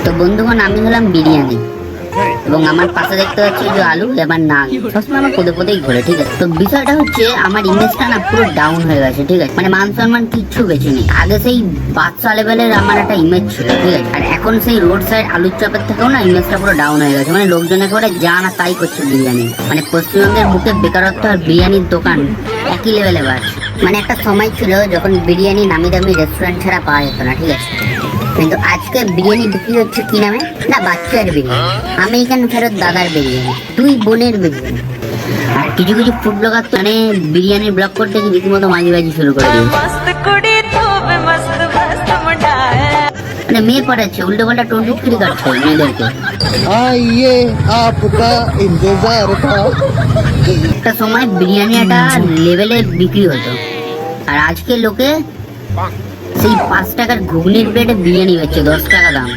তো বন্ধুগণ, আমি হলাম বিরিয়ানি এবং আমার পাশে দেখতে পাচ্ছি যে আলু এবার নাক সবসময় আমার পদে পদেই ঘোরে, ঠিক আছে। তো বিষয়টা হচ্ছে আমার ইমেজটা না পুরো ডাউন হয়ে গেছে, ঠিক আছে। মানে মান সম্মান কিচ্ছু বেঁচে নেই। আগে সেই বাচ্চা লেভেলের আমার একটা ইমেজ ছিল, ঠিক আছে। আর এখন সেই রোড সাইড আলুর চপের থেকেও না ইমেজটা পুরো ডাউন হয়ে গেছে। মানে লোকজন একেবারে যা না তাই করছে বিরিয়ানি। মানে পশ্চিমবঙ্গের বুকে বেকারত্ব আর বিরিয়ানির দোকান একই লেভেলে বাড়ছে। মানে একটা সময় ছিল যখন বিরিয়ানি নামি দামি রেস্টুরেন্ট ছাড়া পাওয়া যেত না, ঠিক আছে। কিন্তু আজকে বিরিয়ানি বিক্রি হচ্ছে কি নামে? না বাচ্চার বিরিয়ানি, আমেরিকান ফেরত দাদার বিরিয়ানি, দুই বোনের বিরিয়ানি। আর কিছু কিছু ফুড ব্লগার তো মানে বিরিয়ানির ব্লগ করতে গিয়ে রীতিমতো মাঝিবাজি শুরু করে দিয়েছে। মানে মেয়ে পড়াচ্ছে, উল্টো পাল্টা টোন বিক্রি করছে মেয়েদেরকে। একটা সময় বিরিয়ানি একটা লেভেলে বিক্রি হতো, আর আজকে লোকে সেই 5 টাকার ঘুগনির প্লেটে বিরিয়ানি হচ্ছে 10 টাকা দাম।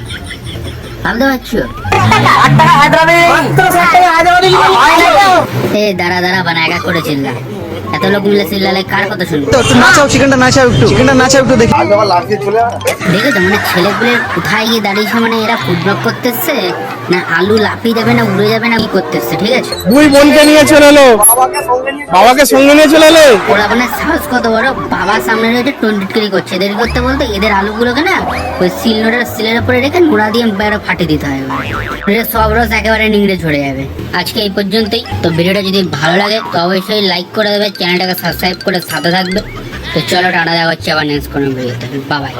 ভাবতে পারছো? দাঁড়া দাঁড়া বানা একা করে চিল্লা, এত লোক মিলে চিল্লালে কার কথা শুনবো? চিকেনটা নাচাও একটু দেখি। দেখেছো মানে ছেলেগুলো কোথায় গিয়ে দাঁড়িয়েছে? মানে এরা ফুটবল করতে এসছে না আলু লাফিয়ে যাবে না উড়ে যাবে না কি করতে এসছে, ঠিক আছে। দুই বোনকে নিয়ে চলে এলো, বাবাকে সঙ্গে নিয়ে চলে এলো। ওরা মানে সাহস কত বড়, বাবার সামনে রয়েছে টোনটিটকারি করছে। এদের করতে বলতে এদের আলুগুলোকে না ওই সিলের উপরে রেখে নোড়া দিয়ে ফাটিয়ে দিতে হয়। সব রস একেবারে নিংড়ে ঝরে যাবে। আজকে এই পর্যন্তই। তো ভিডিওটা যদি ভালো লাগে তো অবশ্যই লাইক করে দেবে, চ্যানেলটাকে সাবস্ক্রাইব করে সাথে থাকবে। তো চলো টাটা, দেখা হচ্ছে আবার নেক্সট কোনো ভিডিওতে। Bye bye.